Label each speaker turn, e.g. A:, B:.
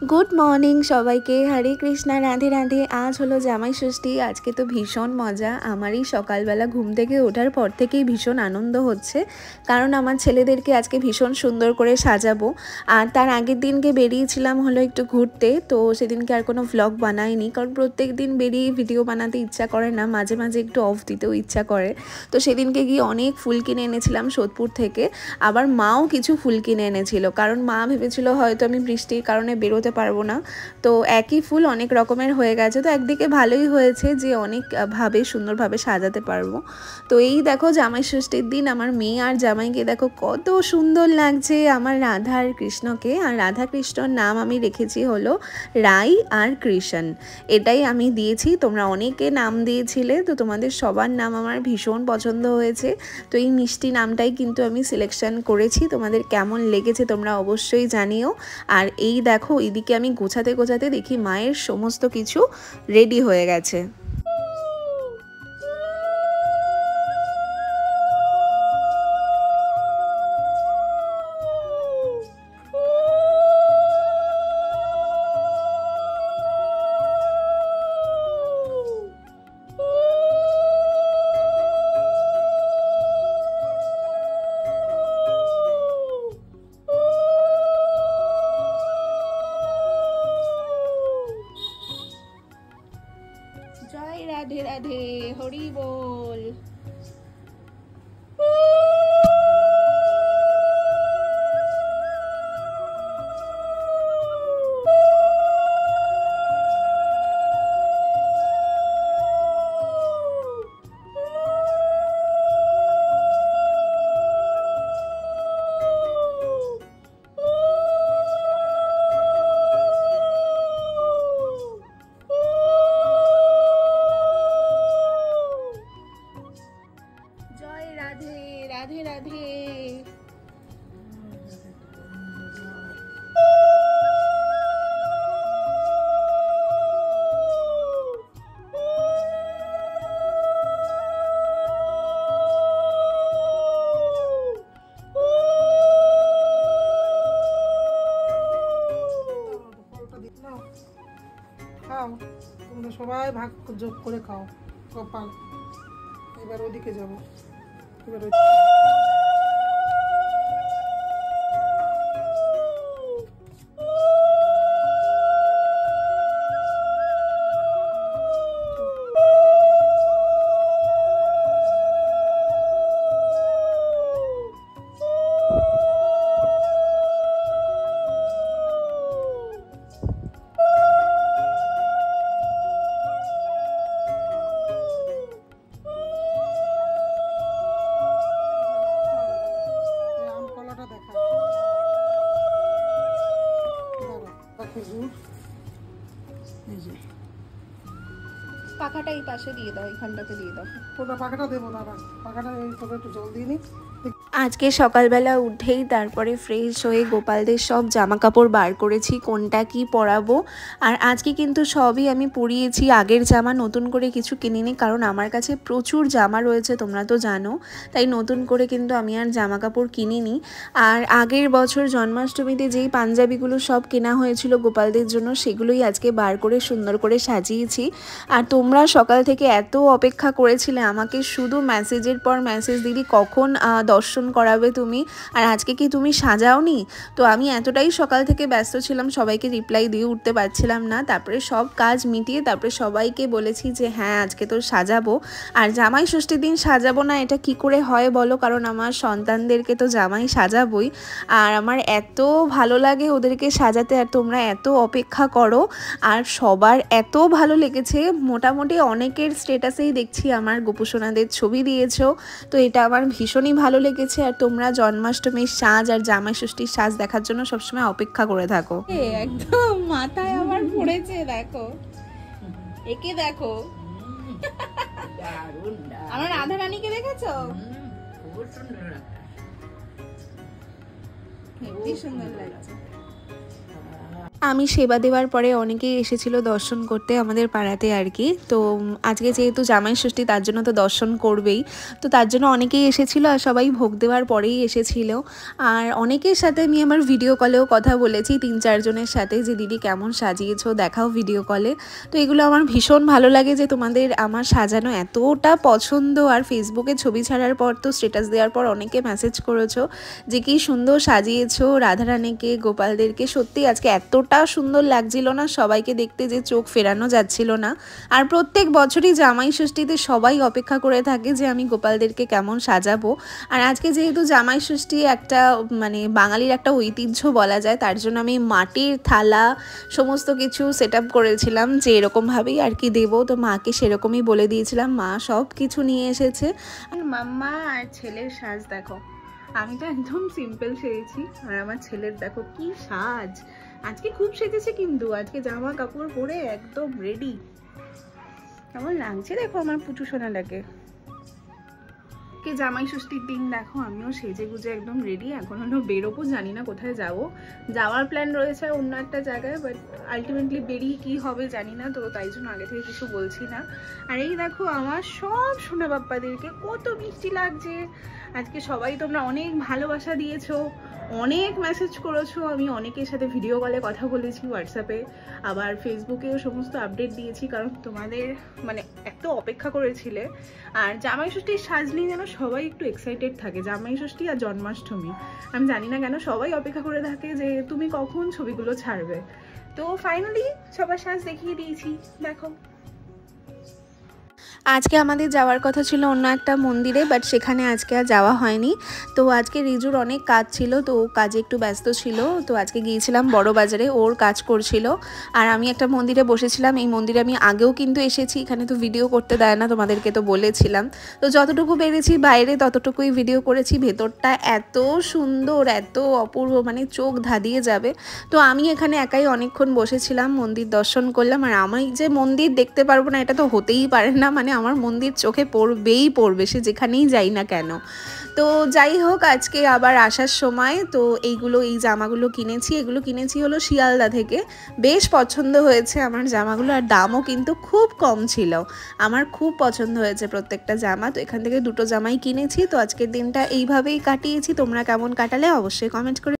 A: Good morning सबाइके हरे कृष्णा राधे राधे। आज hello जामाई षष्ठी। आज के तो भीषण मजा आमारी सकाल बेला घुम थेके ओठार पर थेकेई भीषण आनंद होच्छे, कारण आमार छेलेदेरके आज के भीषण सुंदर करे साजाबो। और तार आगेर दिनके बेरिएछिलाम हलो एकटु घुरते, तो सेदिनके आर कोनो व्लग बानाइनि, कारण प्रत्येक दिन बेरिये भिडियो बानाते इच्छा करे ना, माझे माझे एकटु अफ दितेও इच्छा करे। तो सेदिनके गिये अनेक फुल किने এনেছিলাম সোদপুর থেকে। আবার মাও কিছু ফুল কিনে এনেছিল, কারণ মা ভেবেছিল হয়তো আমি বৃষ্টির কারণে বেরোতে পারবো না। তো একই ফুল অনেক রকমের হয়ে গেছে, তো একদিকে ভালোই হয়েছে যে অনেকভাবে সুন্দরভাবে সাজাতে পারবো। তো এই দেখো জামাই ষষ্ঠীর দিন আমার মেয়ে আর জামাইকে দেখো কত সুন্দর লাগছে, আমার রাধা আর কৃষ্ণকে। আর রাধা কৃষ্ণর নাম আমি রেখেছি হলো রাই আর কৃষ্ণ, এটাই আমি দিয়েছি। তোমরা অনেকে নাম দিয়েছিলে, তো তোমাদের সবার নাম আমার ভীষণ পছন্দ হয়েছে। তো এই মিষ্টি নামটাই কিন্তু আমি সিলেকশন করেছি। তোমাদের কেমন লেগেছে তোমরা অবশ্যই জানিও। আর এই দেখো এদিকে আমি গোছাতে গোছাতে দেখি মায়ের সমস্ত কিছু রেডি হয়ে গেছে। जय राधे राधे, हरि बोल। राधे राधे।
B: খাও, তোমরা সবাই ভাগ যোগ করে খাও। কপাল এবার ওদিকে যাবো। এবার
A: পাখাটা এই পাশে দিয়ে দাও, এইখানটাতে দিয়ে দাও।
B: পুরো পাখাটা দেবো না, পাখাটা এই তবে একটু জল দিয়ে নি।
A: আজকে সকালবেলা উঠেই তারপরে ফ্রেশ হয়ে গোপালদের সব জামা কাপড় বার করেছি, কোনটা কি পরাবো। আর আজকে কিন্তু সবই আমি পরিয়েছি, আগের জামা নতুন করে কিছু কিনিনি, কারণ আমার কাছে প্রচুর জামা রয়েছে তোমরা তো জানো, তাই নতুন করে কিন্তু আমি আর জামা কাপড় কিনিনি। আর আগের বছর জন্মাষ্টমীতে যেই পাঞ্জাবিগুলো সব কেনা হয়েছিল গোপালদের জন্য, সেগুলোই আজকে বার করে সুন্দর করে সাজিয়েছি। আর তোমরা সকাল থেকে এত অপেক্ষা করেছিলে আমাকে, শুধু মেসেজের পর মেসেজ দিদি কখন দর্শন করাবে তুমি, আর আজকে কি তুমি সাজাওনি। তো আমি এতটাই সকাল থেকে ব্যস্ত ছিলাম, সবাইকে রিপ্লাই দিয়ে উঠতে পারছিলাম না। তারপরে সব কাজ মিটিয়ে তারপরে সবাইকে বলেছি যে হ্যাঁ আজকে তো সাজাবো। আর জামাই ষষ্ঠীর দিন সাজাবো না এটা কি করে হয় বলো, কারণ আমার সন্তানদেরকে তো জামাই সাজাবই। আর আমার এত ভালো লাগে ওদেরকে সাজাতে, আর তোমরা এত অপেক্ষা করো, আর সবার এত ভালো লেগেছে। মোটামুটি অনেকের স্ট্যাটাসেই দেখছি আমার গোপুসোনাদের ছবি দিয়েছো, তো এটা আমার ভীষণই ভালো লেগেছে। আর তোমরা জন্মাষ্টমীর সাজ আর জামাই ষষ্ঠীর সাজ দেখার জন্য সবসময় অপেক্ষা করে থাকো। একদম মাথায় আমার পড়েছে, দেখো একে দেখো, আমার রাধা রানীকে দেখেছো, খুব সুন্দর, হেবি সুন্দর লাগছে। আমি সেবা দেওয়ার পরে অনেকেই এসেছিল দর্শন করতে আমাদের পাড়াতে আর কি। তো আজকে যেহেতু জামাই ষষ্ঠী তার জন্য তো দর্শন করবেই, তো তার জন্য অনেকেই এসেছিলো আর সবাই ভোগ দেওয়ার পরেই এসেছিল। আর অনেকের সাথে আমি আমার ভিডিও কলেও কথা বলেছি, 3-4 জনের সাথে, যে দিদি কেমন সাজিয়েছো দেখাও ভিডিও কলে। তো এগুলো আমার ভীষণ ভালো লাগে যে তোমাদের আমার সাজানো এতটা পছন্দ। আর ফেসবুকে ছবি ছাড়ার পর তো স্ট্যাটাস দেওয়ার পর অনেকে মেসেজ করেছো যে কি সুন্দর সাজিয়েছো রাধারানীকে, গোপালদেরকে। সত্যি আজকে এতটা সুন্দর লাগছিল না সবাইকে দেখতে যে চোখ ফেরানো যাচ্ছিল না। আর প্রত্যেক বছরই জামাই ষষ্ঠীতে সবাই অপেক্ষা করে থাকে যে আমি গোপালদেরকে কেমন সাজাবো। আর আজকে যেহেতু জামাই ষষ্ঠী একটা মানে বাঙালির একটা ঐতিহ্য বলা যায়, তার জন্য আমি মাটির থালা সমস্ত কিছু সেট আপ করেছিলাম যে এরকমভাবেই আর কি দেবো। তো মাকে সেরকমই বলে দিয়েছিলাম, মা সব কিছু নিয়ে এসেছে। আর মাম্মা আর ছেলের সাজ দেখো, আমি তো একদম সিম্পল সেজেছি আর আমার ছেলের দেখো কি সাজ। আজকে খুব সেজেছে কিন্তু, আজকে জামা কাপড় পরে একদম রেডি। কেমন লাগছে দেখো আমার পুচু সোনাটাকে। কে জামাই ষষ্ঠীর দিন দেখো আমিও সেজে গুজে একদম রেডি। এখন হলো বেরোবো, জানি না কোথায় যাব, যাওয়ার প্ল্যান রয়েছে অন্য একটা জায়গায়, বাট আলটিমেটলি বেরিয়ে কি হবে জানি না, তো তাই জন্য আগে থেকে কিছু বলছি না। আর এই দেখো আমার সব সোনা বাপ্পাদেরকে কত মিষ্টি লাগছে আজকে। সবাই তোমরা অনেক ভালোবাসা দিয়েছো, অনেক মেসেজ করেছো, আমি অনেকের সাথে ভিডিও কলে কথা বলেছি হোয়াটসঅ্যাপে, আবার ফেসবুকেও সমস্ত আপডেট দিয়েছি, কারণ তোমাদের মানে এত অপেক্ষা করেছিলে। আর জামাই ষষ্ঠীর সাজলেই যেন সবাই একটু এক্সাইটেড থাকে, জামাই ষষ্ঠী আর জন্মাষ্টমী আমি জানি না কেন সবাই অপেক্ষা করে থাকে যে তুমি কখন ছবিগুলো ছাড়বে। তো ফাইনালি সবার সাজ দেখিয়ে দিয়েছি, দেখো। আজকে আমাদের যাওয়ার কথা ছিল অন্য একটা মন্দিরে, বাট সেখানে আজকে আর যাওয়া হয়নি। তো আজকে রিজুর অনেক কাজ ছিল, তো ও কাজে একটু ব্যস্ত ছিল। তো আজকে গিয়েছিলাম বড় বাজারে, ওর কাজ করছিল। আর আমি একটা মন্দিরে বসেছিলাম, এই মন্দিরে আমি আগেও কিন্তু এসেছি, এখানে তো ভিডিও করতে দেয় না, তোমাদেরকে তো বলেছিলাম। তো যতটুকু পেরেছি বাইরে ততটুকুই ভিডিও করেছি। ভেতরটা এত সুন্দর, এত অপূর্ব, মানে চোখ ধাঁধিয়ে যাবে। তো আমি এখানে একাই অনেকক্ষণ বসেছিলাম, মন্দির দর্শন করলাম। আর আমি যে মন্দির দেখতে পারবো না এটা তো হতেই পারে না, মানে আমার মন্দির চোখে পড়বেই পড়বে, সে যেখানেই যাই না কেন। তো যাই হোক, আজকে আবার আসার সময় তো এই জামাগুলো কিনেছি। এগুলো কিনেছি হলো শিয়ালদা থেকে। বেশ পছন্দ হয়েছে আমার জামাগুলো, আর দামও কিন্তু খুব কম ছিল। আমার খুব পছন্দ হয়েছে প্রত্যেকটা জামা। তো এখান থেকে 2টো জামাই কিনেছি। তো আজকের দিনটা এইভাবেই কাটিয়েছি। তোমরা কেমন কাটালে অবশ্যই কমেন্ট করে